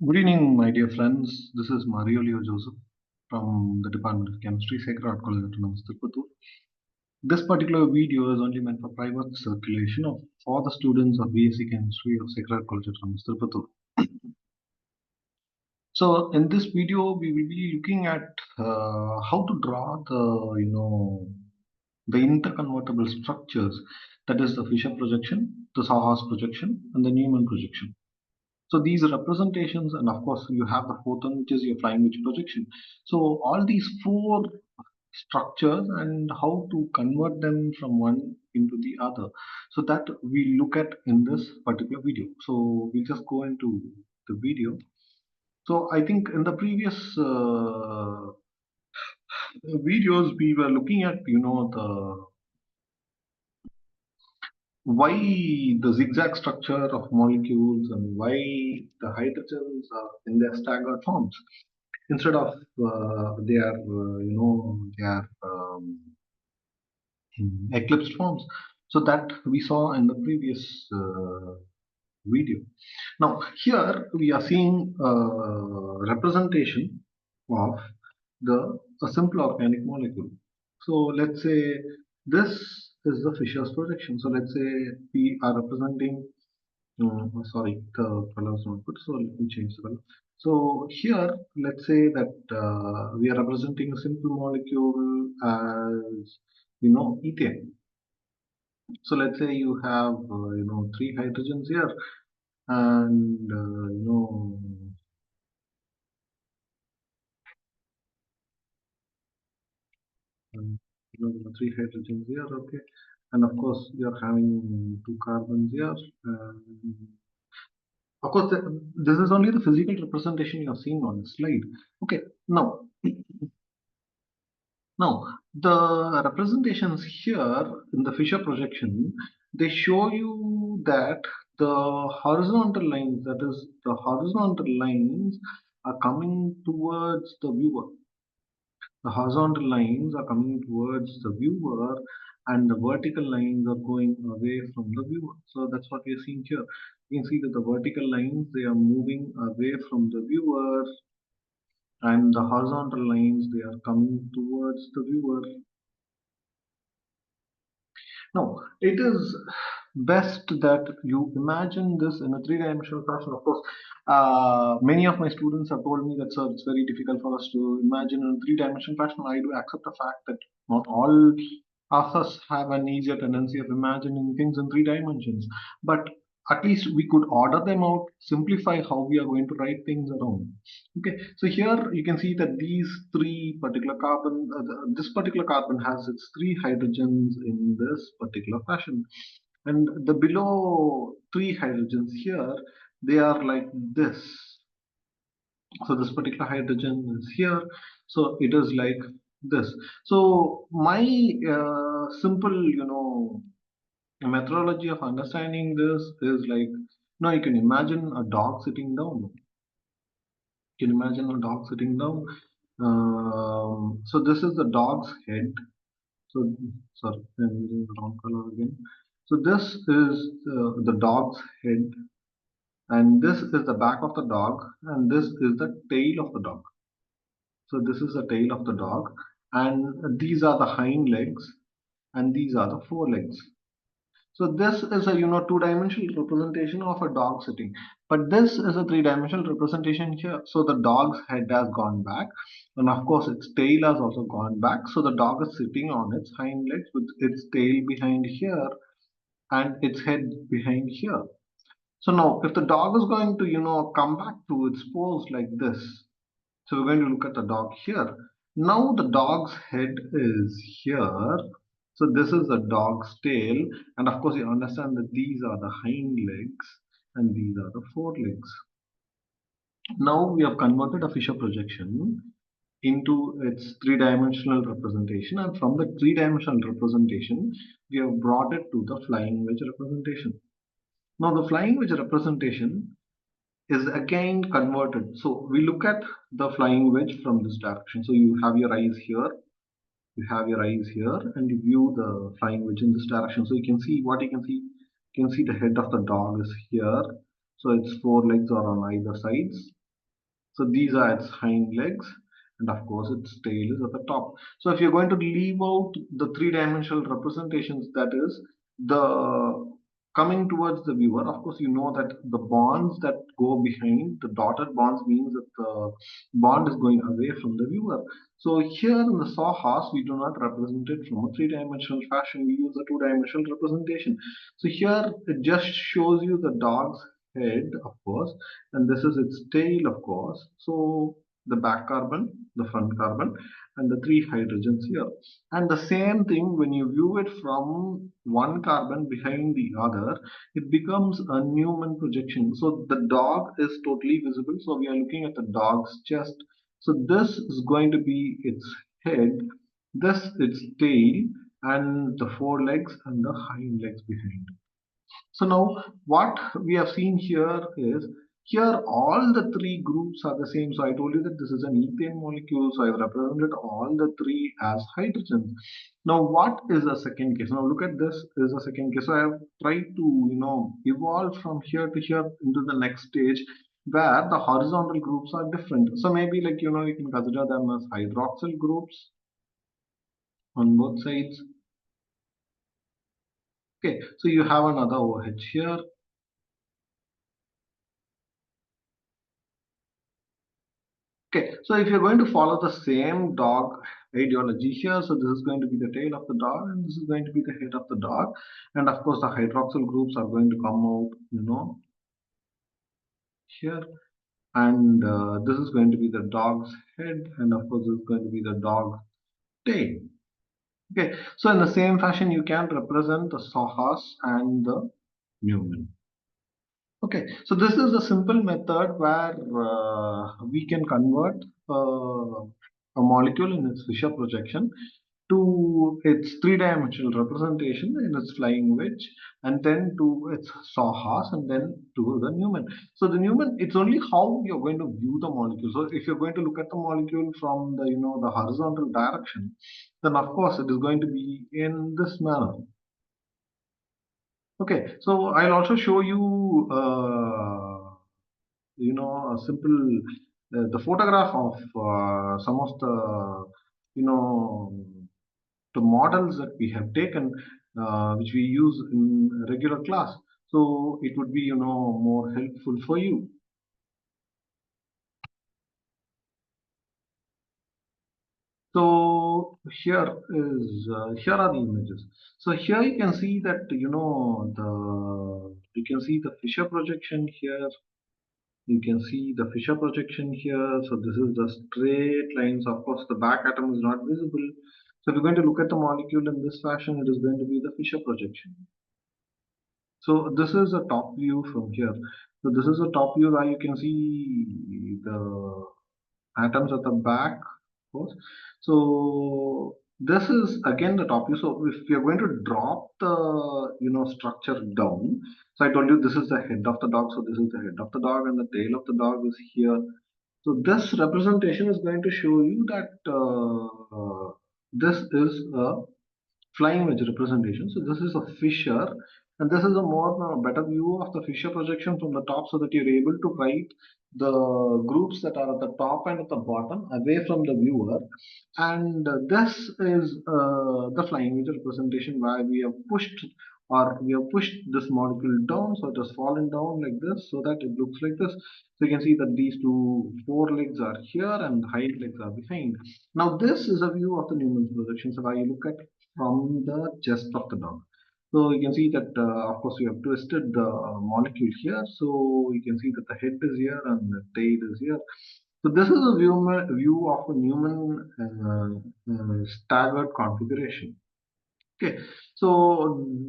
Good evening, my dear friends. This is Mario Leo Joseph from the Department of Chemistry, Sacred Heart College, Autonomous Tirupattur. This particular video is only meant for private circulation for the students of BSc Chemistry of Sacred Heart College, Autonomous Tirupattur. So, in this video, we will be looking at how to draw the interconvertible structures, that is the Fischer projection, the Sawhorse projection, and the Newmann projection. So these representations, and of course you have the fourth one, which is your flying wedge projection. So all these four structures and how to convert them from one into the other. So that we look at in this particular video. So we'll just go into the video. So I think in the previous videos we were looking at, the why the zigzag structure of molecules and why the hydrogens are in their staggered forms instead of eclipsed forms. So that we saw in the previous video. Now here we are seeing representation of a simple organic molecule. So let's say this is the Fischer's projection. So let's say we are representing sorry, the color is not good, so let me change the color. So here, let's say that we are representing a simple molecule as, ethane. So let's say you have, three hydrogens here, and three hydrogens here, okay, and of course we are having two carbons here. Of course, this is only the physical representation you are seeing on the slide. Okay, now the representations here in the Fischer projection, they show you that the horizontal lines, that is, the horizontal lines are coming towards the viewer. The horizontal lines are coming towards the viewer, and the vertical lines are going away from the viewer. So that's what we are seeing here. You can see that the vertical lines, they are moving away from the viewer, and the horizontal lines, they are coming towards the viewer. Now, it is best that you imagine this in a three-dimensional fashion. Of course, many of my students have told me that, sir, it's very difficult for us to imagine in a three-dimensional fashion. I do accept the fact that not all of us have an easier tendency of imagining things in three dimensions. But at least we could order them out, simplify how we are going to write things around. Okay, so here you can see that these three particular carbon, this particular carbon has its three hydrogens in this particular fashion, and the below three hydrogens here, they are like this. So this particular hydrogen is here, so it is like this. So my simple, methodology of understanding this is like, now you can imagine a dog sitting down. You can imagine a dog sitting down. So this is the dog's head. So sorry, I'm using the wrong color again. So this is the dog's head, and this is the back of the dog, and this is the tail of the dog. So this is the tail of the dog, and these are the hind legs, and these are the forelegs. So this is a two-dimensional representation of a dog sitting, but this is a three-dimensional representation here. So the dog's head has gone back, and of course its tail has also gone back. So the dog is sitting on its hind legs with its tail behind here and its head behind here. So now if the dog is going to come back to its pose like this, so we're going to look at the dog here. Now the dog's head is here. So this is the dog's tail, and of course you understand that these are the hind legs and these are the forelegs. Now we have converted a Fischer projection into its three-dimensional representation, and from the three-dimensional representation we have brought it to the flying wedge representation. Now the flying wedge representation is again converted. So we look at the flying wedge from this direction. So you have your eyes here, and you view the flying wedge in this direction. So you can see what you can see. You can see the head of the dog is here. So its four legs are on either sides. So these are its hind legs, and of course its tail is at the top. So if you're going to leave out the three-dimensional representations, that is the coming towards the viewer, of course you know that the bonds that go behind the dotted bonds means that the bond is going away from the viewer. So here in the sawhorse, we do not represent it from a three-dimensional fashion. We use a two-dimensional representation. So here it just shows you the dog's head, of course, and this is its tail, of course. So the back carbon, the front carbon, and the three hydrogens here. And the same thing when you view it from one carbon behind the other, it becomes a Newman projection. So the dog is totally visible. So we are looking at the dog's chest. So this is going to be its head, this its tail, and the forelegs and the hind legs behind. So now what we have seen here is, here all the three groups are the same. So I told you that this is an ethane molecule. So I've represented all the three as hydrogens. Now what is the second case? Now look at this is a second case. So I have tried to, evolve from here to here into the next stage where the horizontal groups are different. So maybe like, you can consider them as hydroxyl groups on both sides. Okay, so you have another OH here. Okay, so if you're going to follow the same dog ideology here, so this is going to be the tail of the dog and this is going to be the head of the dog. And of course, the hydroxyl groups are going to come out, here. And this is going to be the dog's head. And of course, this is going to be the dog's tail. Okay, so in the same fashion, you can represent the Sawhorse and the Newman. Okay, so this is a simple method where we can convert a molecule in its Fischer projection to its three-dimensional representation in its flying wedge, and then to its Sawhorse, and then to the Newman. So the Newman, it's only how you're going to view the molecule. So if you're going to look at the molecule from the the horizontal direction, then of course it is going to be in this manner. Okay, so I'll also show you, a simple, the photograph of some of the, you know, the models that we have taken, which we use in regular class. So it would be, more helpful for you. So here are the images. So here you can see that you can see the Fischer projection here. You can see the Fischer projection here. So this is the straight lines. Of course, the back atom is not visible. So if we're going to look at the molecule in this fashion, it is going to be the Fischer projection. So this is a top view from here. So this is a top view where you can see the atoms at the back, of course. So this is again the top view. So if we are going to drop the structure down, so I told you this is the head of the dog. So this is the head of the dog, and the tail of the dog is here. So this representation is going to show you that this is a flying wedge representation. So this is a Fischer, and this is a more better view of the Fischer projection from the top, so that you're able to write the groups that are at the top and at the bottom away from the viewer. And this is the flying wedge representation where we have pushed this molecule down, so it has fallen down like this, so that it looks like this. So you can see that these two forelegs are here and the hind legs are behind. Now this is a view of the Newman's projection. So where you look at from the chest of the dog. So you can see that, of course, we have twisted the molecule here. So you can see that the head is here and the tail is here. So this is a view of a Newman staggered configuration. Okay, so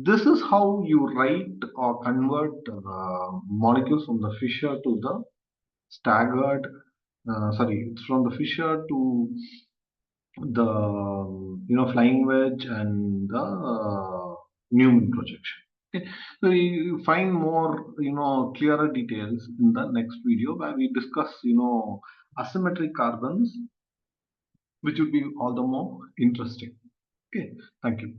this is how you write or convert molecules from the Fischer to the staggered. Sorry, it's from the Fischer to the flying wedge and the Newman projection. Okay, so you find more clearer details in the next video where we discuss asymmetric carbons, which would be all the more interesting. Okay, thank you.